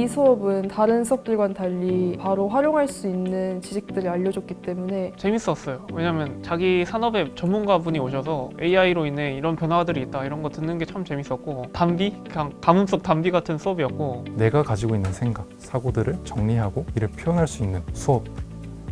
이 수업은 다른 수업들과는 달리 바로 활용할 수 있는 지식들을 알려줬기 때문에 재밌었어요. 왜냐면 자기 산업의 전문가분이 오셔서 AI로 인해 이런 변화들이 있다 이런 거 듣는 게 참 재밌었고, 담비? 그냥 가뭄 속 담비 같은 수업이었고, 내가 가지고 있는 생각, 사고들을 정리하고 이를 표현할 수 있는 수업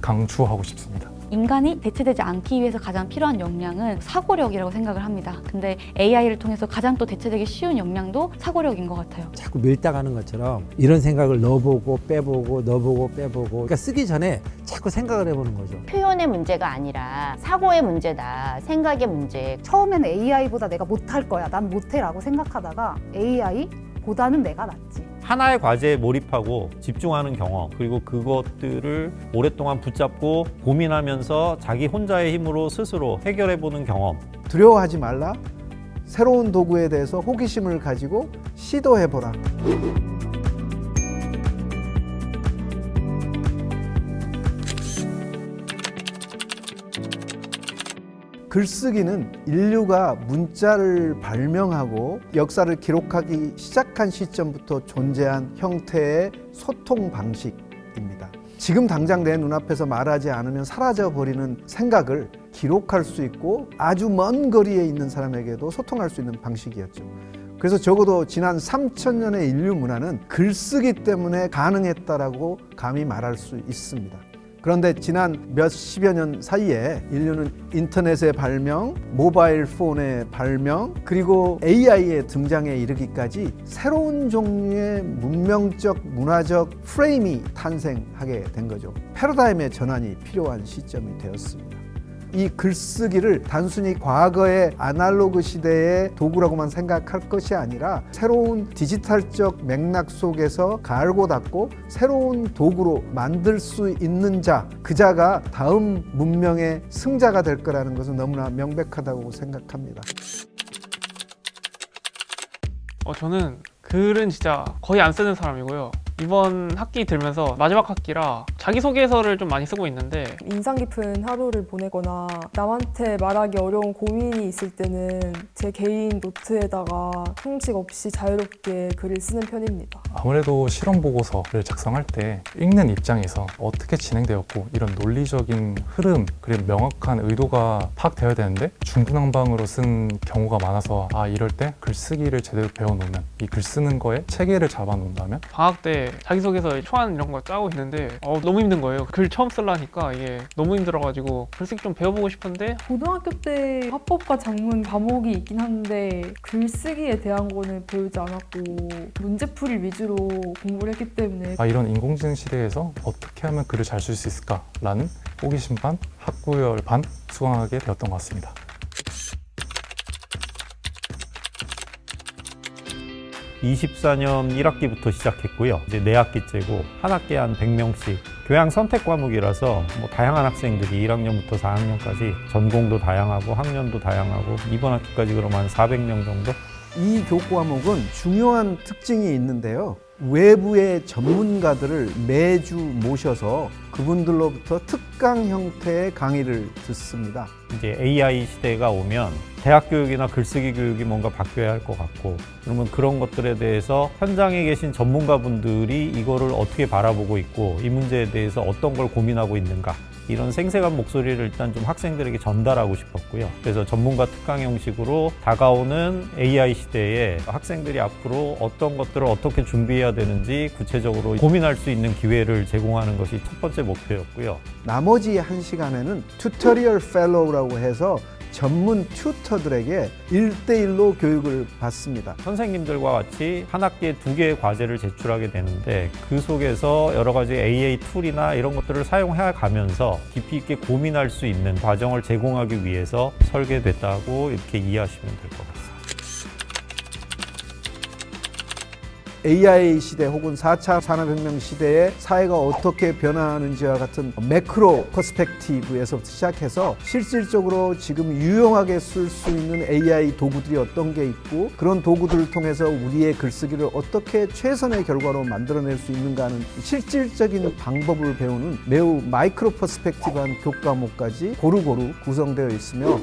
강추하고 싶습니다. 인간이 대체되지 않기 위해서 가장 필요한 역량은 사고력이라고 생각을 합니다. 근데 AI를 통해서 가장 또 대체되기 쉬운 역량도 사고력인 것 같아요. 자꾸 밀당하는 것처럼 이런 생각을 넣어보고 빼보고 넣어보고 빼보고, 그러니까 쓰기 전에 자꾸 생각을 해보는 거죠. 표현의 문제가 아니라 사고의 문제다, 생각의 문제. 처음에는 AI보다 내가 못할 거야, 난 못해라고 생각하다가 AI보다는 내가 낫지. 하나의 과제에 몰입하고 집중하는 경험, 그리고 그것들을 오랫동안 붙잡고 고민하면서 자기 혼자의 힘으로 스스로 해결해보는 경험. 두려워하지 말라. 새로운 도구에 대해서 호기심을 가지고 시도해보라. 글쓰기는 인류가 문자를 발명하고 역사를 기록하기 시작한 시점부터 존재한 형태의 소통 방식입니다. 지금 당장 내 눈앞에서 말하지 않으면 사라져버리는 생각을 기록할 수 있고 아주 먼 거리에 있는 사람에게도 소통할 수 있는 방식이었죠. 그래서 적어도 지난 3000년의 인류 문화는 글쓰기 때문에 가능했다라고 감히 말할 수 있습니다. 그런데 지난 몇십여 년 사이에 인류는 인터넷의 발명, 모바일 폰의 발명, 그리고 AI의 등장에 이르기까지 새로운 종류의 문명적, 문화적 프레임이 탄생하게 된 거죠. 패러다임의 전환이 필요한 시점이 되었습니다. 이 글쓰기를 단순히 과거의 아날로그 시대의 도구라고만 생각할 것이 아니라 새로운 디지털적 맥락 속에서 갈고 닦고 새로운 도구로 만들 수 있는 자, 그 자가 다음 문명의 승자가 될 거라는 것은 너무나 명백하다고 생각합니다. 저는 글은 진짜 거의 안 쓰는 사람이고요. 이번 학기 들면서 마지막 학기라 자기소개서를 좀 많이 쓰고 있는데, 인상 깊은 하루를 보내거나 남한테 말하기 어려운 고민이 있을 때는 제 개인 노트에다가 형식 없이 자유롭게 글을 쓰는 편입니다. 아무래도 실험 보고서를 작성할 때 읽는 입장에서 어떻게 진행되었고 이런 논리적인 흐름, 그리고 명확한 의도가 파악되어야 되는데 중구난방으로 쓴 경우가 많아서 이럴 때 글쓰기를 제대로 배워놓으면, 이 글 쓰는 거에 체계를 잡아놓는다면. 방학 때 자기소개서 초안 이런 거 짜고 있는데 너무 힘든 거예요. 글 처음 쓰려니까 이게 너무 힘들어가지고 글쓰기 좀 배워보고 싶은데, 고등학교 때 화법과 작문 과목이 있긴 한데 글쓰기에 대한 거는 배우지 않았고 문제풀이 위주로 공부를 했기 때문에 이런 인공지능 시대에서 어떻게 하면 글을 잘 쓸 수 있을까라는 호기심 반, 학구열 반 수강하게 되었던 것 같습니다. (24년) 1학기부터 시작했고요. 이제 4학기째고 한 학기에 한 100명씩. 교양 선택 과목이라서 다양한 학생들이 1학년부터 4학년까지 전공도 다양하고 학년도 다양하고, 이번 학기까지 그럼 한 400명 정도? 이 교과 과목은 중요한 특징이 있는데요. 외부의 전문가들을 매주 모셔서 그분들로부터 특강 형태의 강의를 듣습니다. 이제 AI 시대가 오면 대학 교육이나 글쓰기 교육이 뭔가 바뀌어야 할 것 같고, 그러면 그런 것들에 대해서 현장에 계신 전문가분들이 이거를 어떻게 바라보고 있고 이 문제에 대해서 어떤 걸 고민하고 있는가, 이런 생생한 목소리를 일단 좀 학생들에게 전달하고 싶었고요. 그래서 전문가 특강 형식으로 다가오는 AI 시대에 학생들이 앞으로 어떤 것들을 어떻게 준비해야 되는지 구체적으로 고민할 수 있는 기회를 제공하는 것이 첫 번째 목표였고요. 나머지 1시간에는 튜토리얼 펠로우라고 해서 전문 튜터들에게 1대1로 교육을 받습니다. 선생님들과 같이 한 학기에 2개의 과제를 제출하게 되는데, 그 속에서 여러 가지 AI 툴이나 이런 것들을 사용해 가면서 깊이 있게 고민할 수 있는 과정을 제공하기 위해서 설계됐다고 이렇게 이해하시면 될 것 같습니다. AI 시대 혹은 4차 산업혁명 시대에 사회가 어떻게 변화하는지와 같은 매크로 퍼스펙티브에서부터 시작해서 실질적으로 지금 유용하게 쓸 수 있는 AI 도구들이 어떤 게 있고, 그런 도구들을 통해서 우리의 글쓰기를 어떻게 최선의 결과로 만들어낼 수 있는가 하는 실질적인 방법을 배우는 매우 마이크로 퍼스펙티브한 교과목까지 고루고루 구성되어 있으며,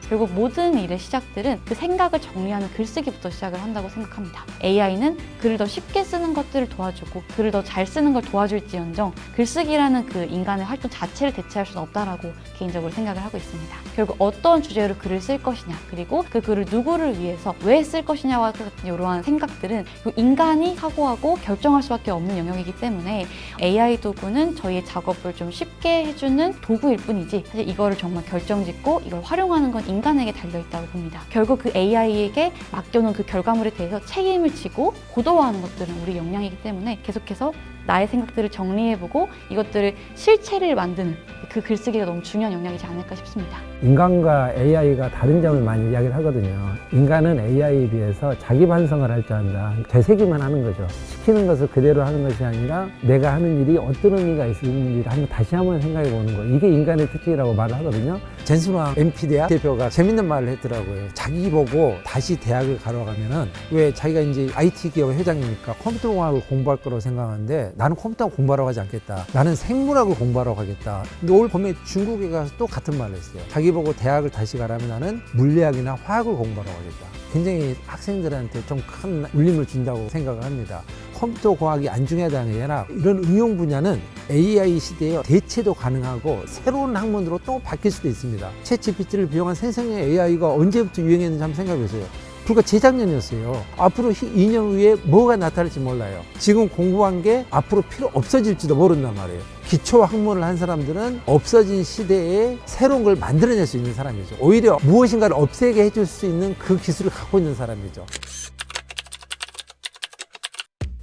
결국 모든 일의 시작들은 그 생각을 정리하는 글쓰기부터 시작을 한다고 생각합니다. AI는 글을 더 쉽게 쓰는 것들을 도와주고 글을 더 잘 쓰는 걸 도와줄지언정 글쓰기라는 그 인간의 활동 자체를 대체할 수는 없다라고 개인적으로 생각을 하고 있습니다. 결국 어떤 주제로 글을 쓸 것이냐, 그리고 그 글을 누구를 위해서 왜 쓸 것이냐와 같은 이러한 생각들은 인간이 사고하고 결정할 수밖에 없는 영역이기 때문에 AI 도구는 저희의 작업을 좀 쉽게 해주는 도구일 뿐이지 사실 이거를 정말 결정짓고 이걸 활용하는 건 인간에게 달려있다고 봅니다. 결국 그 AI에게 맡겨놓은 그 결과물에 대해서 책임을 지고 고도화하는 것들은 우리 역량이기 때문에 계속해서 나의 생각들을 정리해보고 이것들을 실체를 만드는 그 글쓰기가 너무 중요한 역량이지 않을까 싶습니다. 인간과 AI가 다른 점을 많이 이야기를 하거든요. 인간은 AI에 비해서 자기 반성을 할 줄 안다. 되새기만 하는 거죠. 시키는 것을 그대로 하는 것이 아니라 내가 하는 일이 어떤 의미가 있는지를 한번 다시 한번 생각해 보는 거. 이게 인간의 특징이라고 말을 하거든요. 젠순왕 MP대학 대표가 재밌는 말을 했더라고요. 자기 보고 다시 대학을 가러 가면은 왜 자기가 이제 IT 기업 회장이니까 컴퓨터 공학을 공부할 거라고 생각하는데 나는 컴퓨터 공부하러 가지 않겠다. 나는 생물학을 공부하러 가겠다. 근데 올 봄에 중국에 가서 또 같은 말을 했어요. 자기 보고 대학을 다시 가라면 나는 물리학이나 화학을 공부하러 가겠다. 굉장히 학생들한테 좀 큰 울림을 준다고 생각을 합니다. 컴퓨터 과학이 안 중요하다는 게 아니라 이런 응용 분야는 AI 시대에 대체도 가능하고 새로운 학문으로 또 바뀔 수도 있습니다. 챗 GPT를 비용한 생성형 AI가 언제부터 유행했는지 한번 생각해 보세요. 불과 재작년이었어요. 앞으로 2년 후에 뭐가 나타날지 몰라요. 지금 공부한 게 앞으로 필요 없어질지도 모른단 말이에요. 기초 학문을 한 사람들은 없어진 시대에 새로운 걸 만들어낼 수 있는 사람이죠. 오히려 무엇인가를 없애게 해줄 수 있는 그 기술을 갖고 있는 사람이죠.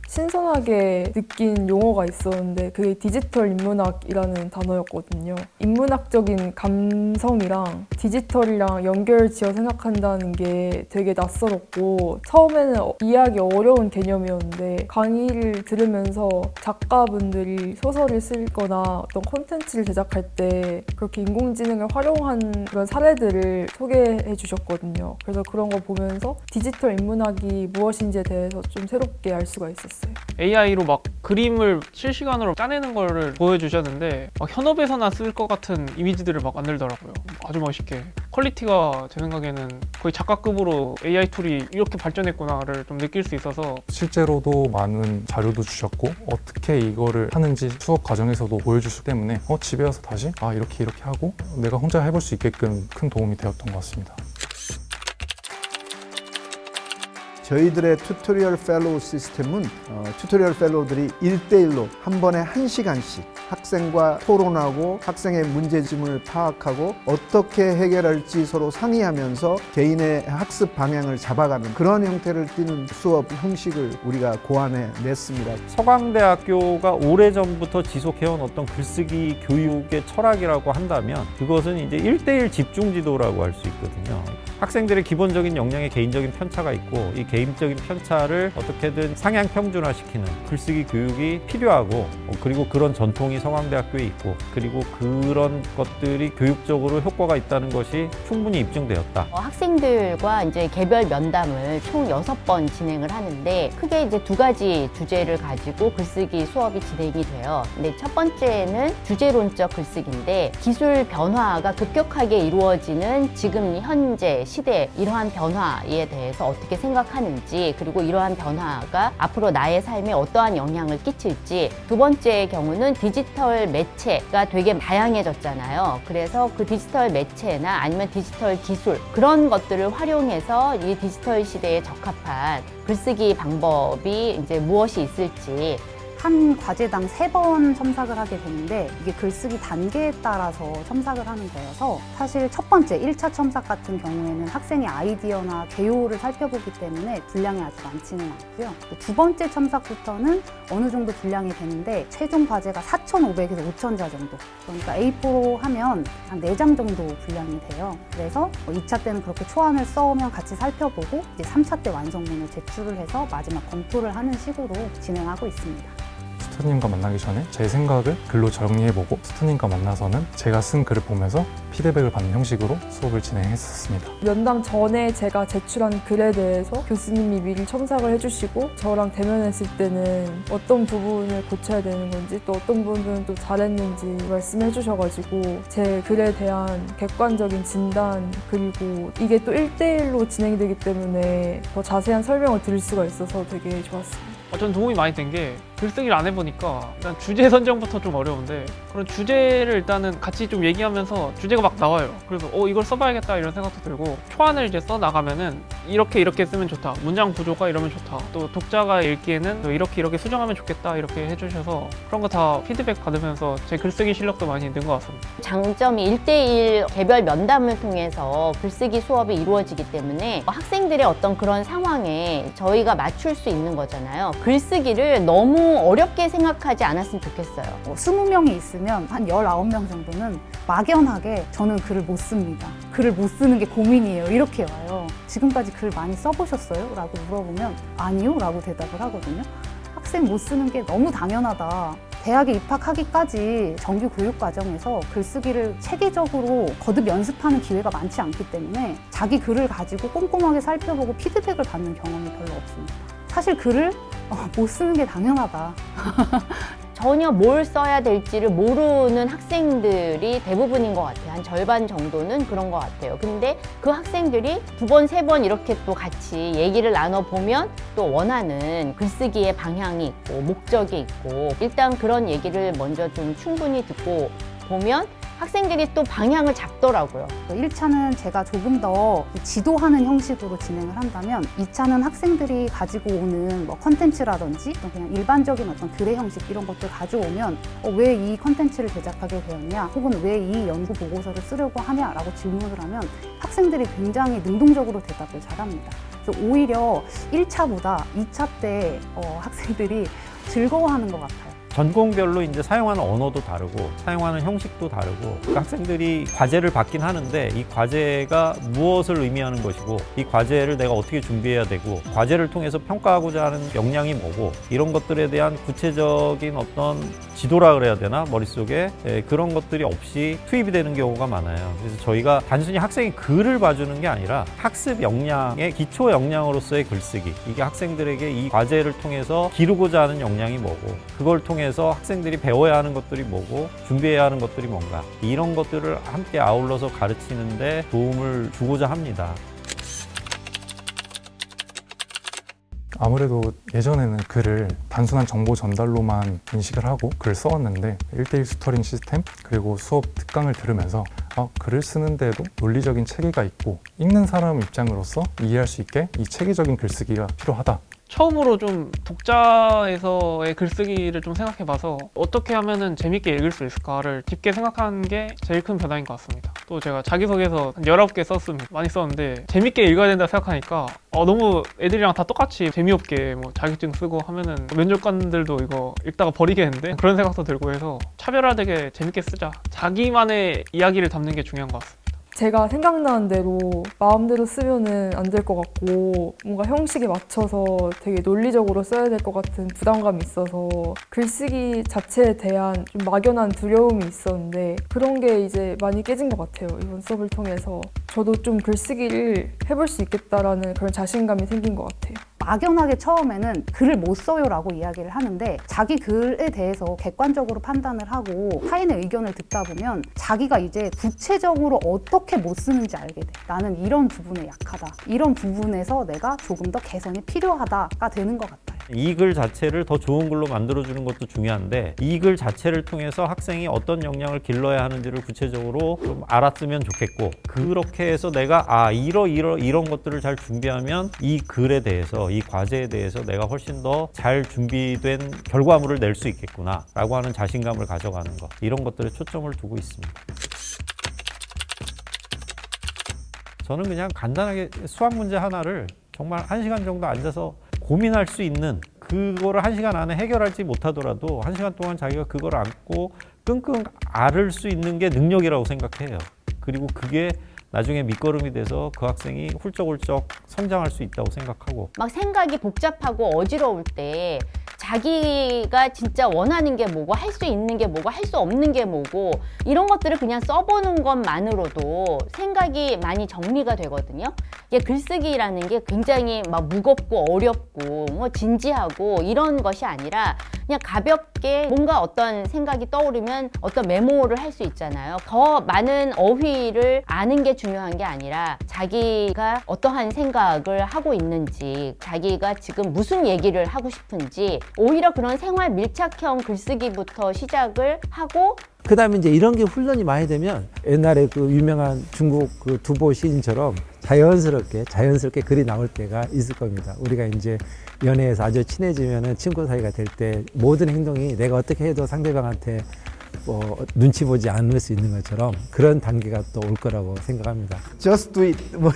신선하게 느낀 용어가 있었는데 그게 디지털 인문학이라는 단어였거든요. 인문학적인 감성이랑 디지털이랑 연결지어 생각한다는 게 되게 낯설었고 처음에는 이해하기 어려운 개념이었는데 강의를 들으면서 작가분들이 소설을 쓰거나 어떤 콘텐츠를 제작할 때 그렇게 인공지능을 활용한 그런 사례들을 소개해 주셨거든요. 그래서 그런 거 보면서 디지털 인문학이 무엇인지에 대해서 좀 새롭게 알 수가 있었어요. AI로 막 그림을 실시간으로 짜내는 거를 보여주셨는데 막 현업에서나 쓸 것 같은 이미지들을 막 만들더라고요. 아주 멋있게. 퀄리티가 제 생각에는 거의 작가급으로 AI 툴이 이렇게 발전했구나를 좀 느낄 수 있어서 실제로도 많은 자료도 주셨고 어떻게 이거를 하는지 수업 과정에서도 보여주시기 때문에 집에 와서 다시 이렇게 하고 내가 혼자 해볼 수 있게끔 큰 도움이 되었던 것 같습니다. 저희들의 튜토리얼 펠로우 시스템은 튜토리얼 펠로우들이 1대1로 한 번에 1시간씩 학생과 토론하고 학생의 문제점을 파악하고 어떻게 해결할지 서로 상의하면서 개인의 학습 방향을 잡아가는 그런 형태를 띠는 수업 형식을 우리가 고안해 냈습니다. 서강대학교가 오래전부터 지속해온 어떤 글쓰기 교육의 철학이라고 한다면 그것은 이제 1대1 집중지도라고 할 수 있거든요. 학생들의 기본적인 역량에 개인적인 편차가 있고 이 개인적인 편차를 어떻게든 상향 평준화시키는 글쓰기 교육이 필요하고 그리고 그런 전통이 서강대학교에 있고 그리고 그런 것들이 교육적으로 효과가 있다는 것이 충분히 입증되었다. 학생들과 이제 개별 면담을 총 6번 진행을 하는데 크게 이제 2가지 주제를 가지고 글쓰기 수업이 진행이 돼요. 근데 첫 번째는 주제론적 글쓰기인데 기술 변화가 급격하게 이루어지는 지금 현재 시대 이러한 변화에 대해서 어떻게 생각하는지 그리고 이러한 변화가 앞으로 나의 삶에 어떠한 영향을 끼칠지 두 번째의 경우는 디지털 매체가 되게 다양해졌잖아요. 그래서 그 디지털 매체나 아니면 디지털 기술 그런 것들을 활용해서 이 디지털 시대에 적합한 글쓰기 방법이 이제 무엇이 있을지 한 과제당 3번 첨삭을 하게 되는데 이게 글쓰기 단계에 따라서 첨삭을 하는 거여서 사실 첫 번째 1차 첨삭 같은 경우에는 학생의 아이디어나 개요를 살펴보기 때문에 분량이 아주 많지는 않고요. 두 번째 첨삭부터는 어느 정도 분량이 되는데 최종 과제가 4,500에서 5,000자 정도 그러니까 A4로 하면 한 4장 정도 분량이 돼요. 그래서 2차 때는 그렇게 초안을 써오면 같이 살펴보고 이제 3차 때 완성본을 제출을 해서 마지막 검토를 하는 식으로 진행하고 있습니다. 튜터님과 만나기 전에 제 생각을 글로 정리해보고 튜터님과 만나서는 제가 쓴 글을 보면서 피드백을 받는 형식으로 수업을 진행했었습니다. 면담 전에 제가 제출한 글에 대해서 교수님이 미리 첨삭을 해주시고 저랑 대면했을 때는 어떤 부분을 고쳐야 되는 건지 또 어떤 부분은 또 잘했는지 말씀해 주셔가지고 제 글에 대한 객관적인 진단 그리고 이게 또 1대1로 진행되기 때문에 더 자세한 설명을 드릴 수가 있어서 되게 좋았습니다. 전 도움이 많이 된 게 글쓰기를 안 해보니까 일단 주제 선정부터 좀 어려운데 그런 주제를 일단은 같이 좀 얘기하면서 주제가 막 나와요. 그래서 이걸 써봐야겠다 이런 생각도 들고 초안을 이제 써 나가면은 이렇게 쓰면 좋다. 문장 구조가 이러면 좋다. 또 독자가 읽기에는 또 이렇게 수정하면 좋겠다 이렇게 해주셔서 그런 거 다 피드백 받으면서 제 글쓰기 실력도 많이 는 것 같습니다. 장점이 1대1 개별 면담을 통해서 글쓰기 수업이 이루어지기 때문에 학생들의 어떤 그런 상황에 저희가 맞출 수 있는 거잖아요. 글쓰기를 너무 어렵게 생각하지 않았으면 좋겠어요. 20명이 있으면 한 19명 정도는 막연하게 저는 글을 못 씁니다. 글을 못 쓰는 게 고민이에요. 이렇게 와요. 지금까지 글 많이 써보셨어요? 라고 물어보면 아니요? 라고 대답을 하거든요. 학생 못 쓰는 게 너무 당연하다. 대학에 입학하기까지 정규 교육 과정에서 글쓰기를 체계적으로 거듭 연습하는 기회가 많지 않기 때문에 자기 글을 가지고 꼼꼼하게 살펴보고 피드백을 받는 경험이 별로 없습니다. 사실 글을 못 쓰는 게 당연하다. 전혀 뭘 써야 될지를 모르는 학생들이 대부분인 것 같아요. 한 절반 정도는 그런 것 같아요. 근데 그 학생들이 2번, 3번 이렇게 또 같이 얘기를 나눠보면 또 원하는 글쓰기의 방향이 있고 목적이 있고 일단 그런 얘기를 먼저 좀 충분히 듣고 보면 학생들이 또 방향을 잡더라고요. 1차는 제가 조금 더 지도하는 형식으로 진행을 한다면 2차는 학생들이 가지고 오는 컨텐츠라든지 그냥 일반적인 어떤 글의 형식 이런 것들 가져오면 왜 이 컨텐츠를 제작하게 되었냐 혹은 왜 이 연구 보고서를 쓰려고 하냐라고 질문을 하면 학생들이 굉장히 능동적으로 대답을 잘합니다. 그래서 오히려 1차보다 2차 때 학생들이 즐거워하는 것 같아요. 전공별로 이제 사용하는 언어도 다르고 사용하는 형식도 다르고 그 학생들이 과제를 받긴 하는데 이 과제가 무엇을 의미하는 것이고 이 과제를 내가 어떻게 준비해야 되고 과제를 통해서 평가하고자 하는 역량이 뭐고 이런 것들에 대한 구체적인 어떤 지도라 그래야 되나 머릿속에 그런 것들이 없이 투입이 되는 경우가 많아요. 그래서 저희가 단순히 학생이 글을 봐주는 게 아니라 학습 역량의 기초 역량으로서의 글쓰기 이게 학생들에게 이 과제를 통해서 기르고자 하는 역량이 뭐고 그걸 통해서 학생들이 배워야 하는 것들이 뭐고 준비해야 하는 것들이 뭔가 이런 것들을 함께 아울러서 가르치는데 도움을 주고자 합니다. 아무래도 예전에는 글을 단순한 정보 전달로만 인식을 하고 글을 써왔는데 1대1 튜터링 시스템 그리고 수업 특강을 들으면서 글을 쓰는데도 논리적인 체계가 있고 읽는 사람 입장으로서 이해할 수 있게 이 체계적인 글쓰기가 필요하다. 처음으로 좀 독자에서의 글쓰기를 좀 생각해봐서 어떻게 하면은 재밌게 읽을 수 있을까를 깊게 생각한 게 제일 큰 변화인 것 같습니다. 또 제가 자기소개서 한 19개 썼습니다. 많이 썼는데 재밌게 읽어야 된다 생각하니까 너무 애들이랑 다 똑같이 재미없게 자격증 쓰고 하면은 면접관들도 이거 읽다가 버리겠는데 그런 생각도 들고 해서 차별화되게 재밌게 쓰자. 자기만의 이야기를 담는 게 중요한 것 같습니다. 제가 생각나는 대로 마음대로 쓰면은 안 될 것 같고 뭔가 형식에 맞춰서 되게 논리적으로 써야 될 것 같은 부담감이 있어서 글쓰기 자체에 대한 좀 막연한 두려움이 있었는데 그런 게 이제 많이 깨진 것 같아요. 이번 수업을 통해서 저도 좀 글쓰기를 해볼 수 있겠다라는 그런 자신감이 생긴 것 같아요. 막연하게 처음에는 글을 못 써요라고 이야기를 하는데 자기 글에 대해서 객관적으로 판단을 하고 타인의 의견을 듣다 보면 자기가 이제 구체적으로 어떻게 못 쓰는지 알게 돼. 나는 이런 부분에 약하다. 이런 부분에서 내가 조금 더 개선이 필요하다가 되는 것 같아요. 이 글 자체를 더 좋은 글로 만들어주는 것도 중요한데 이 글 자체를 통해서 학생이 어떤 역량을 길러야 하는지를 구체적으로 좀 알았으면 좋겠고 그렇게 해서 내가 이런 것들을 잘 준비하면 이 글에 대해서 이 과제에 대해서 내가 훨씬 더 잘 준비된 결과물을 낼 수 있겠구나 라고 하는 자신감을 가져가는 것 이런 것들에 초점을 두고 있습니다. 저는 그냥 간단하게 수학 문제 하나를 정말 1시간 정도 앉아서 고민할 수 있는 그거를 1시간 안에 해결하지 못하더라도 1시간 동안 자기가 그걸 안고 끙끙 앓을 수 있는 게 능력이라고 생각해요. 그리고 그게 나중에 밑거름이 돼서 그 학생이 훌쩍훌쩍 성장할 수 있다고 생각하고 막 생각이 복잡하고 어지러울 때 자기가 진짜 원하는 게 뭐고 할 수 있는 게 뭐고 할 수 없는 게 뭐고 이런 것들을 그냥 써보는 것만으로도 생각이 많이 정리가 되거든요. 이게 글쓰기라는 게 굉장히 막 무겁고 어렵고 뭐 진지하고 이런 것이 아니라 그냥 가볍게 뭔가 어떤 생각이 떠오르면 어떤 메모를 할 수 있잖아요. 더 많은 어휘를 아는 게 중요한 게 아니라 자기가 어떠한 생각을 하고 있는지, 자기가 지금 무슨 얘기를 하고 싶은지, 오히려 그런 생활 밀착형 글쓰기부터 시작을 하고 그 다음에 이제 이런 게 훈련이 많이 되면 옛날에 그 유명한 중국 그 두보 시인처럼 자연스럽게 글이 나올 때가 있을 겁니다. 우리가 이제 연애에서 아주 친해지면은 친구 사이가 될 때 모든 행동이 내가 어떻게 해도 상대방한테 뭐 눈치 보지 않을 수 있는 것처럼 그런 단계가 또 올 거라고 생각합니다. Just do it. 뭐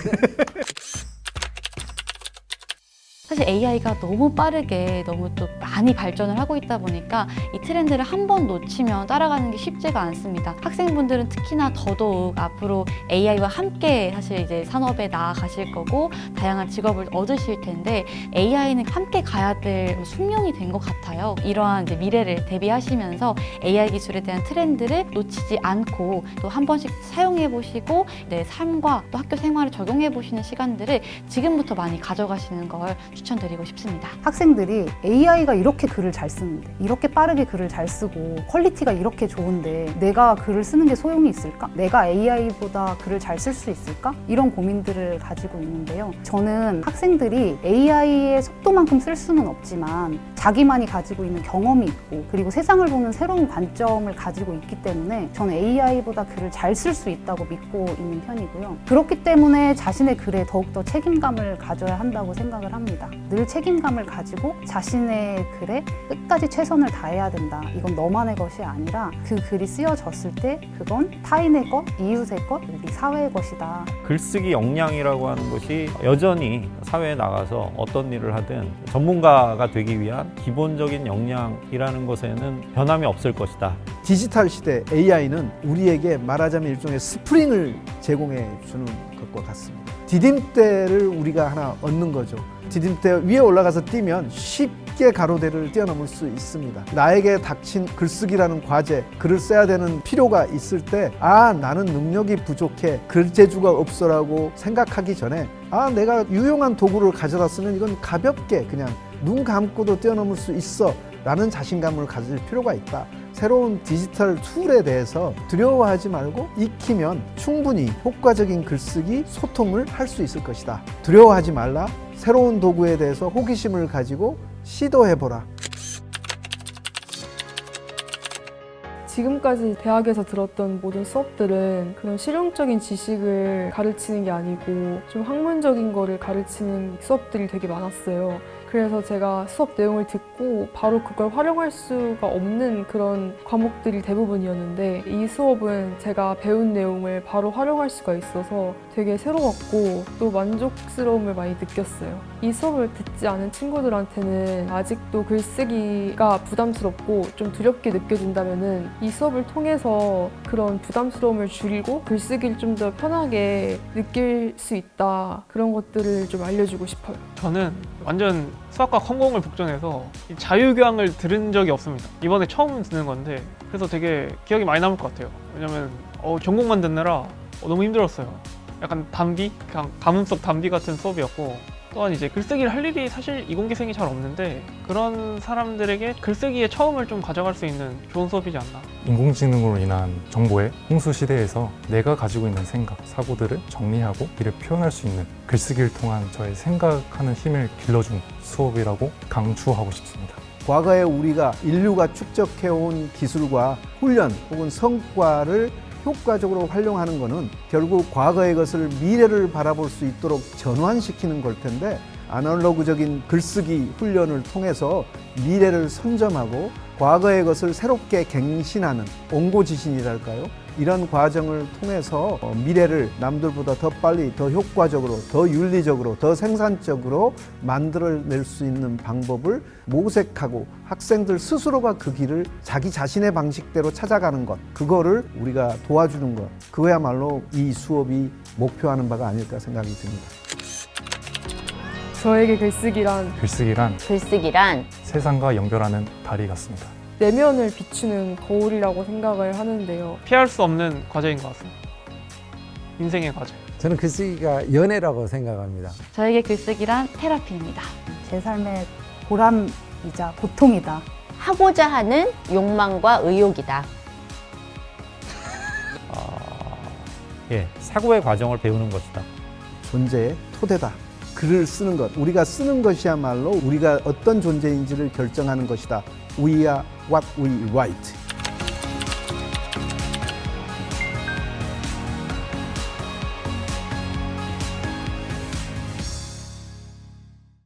사실 AI가 너무 빠르게 너무 또 많이 발전을 하고 있다 보니까 이 트렌드를 한 번 놓치면 따라가는 게 쉽지가 않습니다. 학생분들은 특히나 더더욱 앞으로 AI와 함께 사실 이제 산업에 나아가실 거고 다양한 직업을 얻으실 텐데 AI는 함께 가야 될 숙명이 된 것 같아요. 이러한 이제 미래를 대비하시면서 AI 기술에 대한 트렌드를 놓치지 않고 또 한 번씩 사용해 보시고 내 삶과 또 학교 생활을 적용해 보시는 시간들을 지금부터 많이 가져가시는 걸 추천드리고 싶습니다. 학생들이 AI가 이렇게 글을 잘 쓰는데, 이렇게 빠르게 글을 잘 쓰고 퀄리티가 이렇게 좋은데 내가 글을 쓰는 게 소용이 있을까? 내가 AI보다 글을 잘 쓸 수 있을까? 이런 고민들을 가지고 있는데요. 저는 학생들이 AI의 속도만큼 쓸 수는 없지만 자기만이 가지고 있는 경험이 있고 그리고 세상을 보는 새로운 관점을 가지고 있기 때문에 저는 AI보다 글을 잘 쓸 수 있다고 믿고 있는 편이고요. 그렇기 때문에 자신의 글에 더욱더 책임감을 가져야 한다고 생각을 합니다. 늘 책임감을 가지고 자신의 글에 끝까지 최선을 다해야 된다. 이건 너만의 것이 아니라 그 글이 쓰여졌을 때 그건 타인의 것, 이웃의 것, 우리 사회의 것이다. 글쓰기 역량이라고 하는 것이 여전히 사회에 나가서 어떤 일을 하든 전문가가 되기 위한 기본적인 역량이라는 것에는 변함이 없을 것이다. 디지털 시대 AI는 우리에게 말하자면 일종의 스프링을 제공해 주는 것과 같습니다. 디딤대를 우리가 하나 얻는 거죠. 디딤대 위에 올라가서 뛰면 쉽게 가로대를 뛰어넘을 수 있습니다. 나에게 닥친 글쓰기라는 과제, 글을 써야 되는 필요가 있을 때 나는 능력이 부족해, 글재주가 없어라고 생각하기 전에 내가 유용한 도구를 가져다 쓰면 이건 가볍게 그냥 눈 감고도 뛰어넘을 수 있어 라는 자신감을 가질 필요가 있다. 새로운 디지털 툴에 대해서 두려워하지 말고 익히면 충분히 효과적인 글쓰기, 소통을 할 수 있을 것이다. 두려워하지 말라. 새로운 도구에 대해서 호기심을 가지고 시도해보라. 지금까지 대학에서 들었던 모든 수업들은 그런 실용적인 지식을 가르치는 게 아니고 좀 학문적인 거를 가르치는 수업들이 되게 많았어요. 그래서 제가 수업 내용을 듣고 바로 그걸 활용할 수가 없는 그런 과목들이 대부분이었는데 이 수업은 제가 배운 내용을 바로 활용할 수가 있어서 되게 새로웠고 또 만족스러움을 많이 느꼈어요. 이 수업을 듣지 않은 친구들한테는 아직도 글쓰기가 부담스럽고 좀 두렵게 느껴진다면은 이 수업을 통해서 그런 부담스러움을 줄이고 글쓰기를 좀 더 편하게 느낄 수 있다. 그런 것들을 좀 알려주고 싶어요. 저는 완전 수학과 컴공을 복전해서 이 자유교양을 들은 적이 없습니다. 이번에 처음 듣는 건데 그래서 되게 기억이 많이 남을 것 같아요. 왜냐면 전공만 듣느라 너무 힘들었어요. 약간 담비? 그냥 가뭄 속 담비 같은 수업이었고 또한 이제 글쓰기를 할 일이 사실 이공계생이 잘 없는데 그런 사람들에게 글쓰기의 처음을 좀 가져갈 수 있는 좋은 수업이지 않나. 인공지능으로 인한 정보의 홍수 시대에서 내가 가지고 있는 생각, 사고들을 정리하고 이를 표현할 수 있는 글쓰기를 통한 저의 생각하는 힘을 길러준 수업이라고 강추하고 싶습니다. 과거에 우리가 인류가 축적해온 기술과 훈련 혹은 성과를 효과적으로 활용하는 것은 결국 과거의 것을 미래를 바라볼 수 있도록 전환시키는 걸 텐데 아날로그적인 글쓰기 훈련을 통해서 미래를 선점하고 과거의 것을 새롭게 갱신하는 옹고지신이랄까요? 이런 과정을 통해서 미래를 남들보다 더 빨리, 더 효과적으로, 더 윤리적으로, 더 생산적으로 만들어낼 수 있는 방법을 모색하고 학생들 스스로가 그 길을 자기 자신의 방식대로 찾아가는 것, 그거를 우리가 도와주는 것, 그거야말로 이 수업이 목표하는 바가 아닐까 생각이 듭니다. 저에게 글쓰기란 글쓰기란 세상과 연결하는 다리 같습니다. 내면을 비추는 거울이라고 생각을 하는데요. 피할 수 없는 과제인 것 같습니다. 인생의 과제. 저는 글쓰기가 연애라고 생각합니다. 저에게 글쓰기란 테라피입니다. 제 삶의 보람이자 고통이다. 하고자 하는 욕망과 의욕이다. 사고의 과정을 배우는 것이다. 존재의 토대다. 글을 쓰는 것, 우리가 쓰는 것이야말로 우리가 어떤 존재인지를 결정하는 것이다. We are what we write.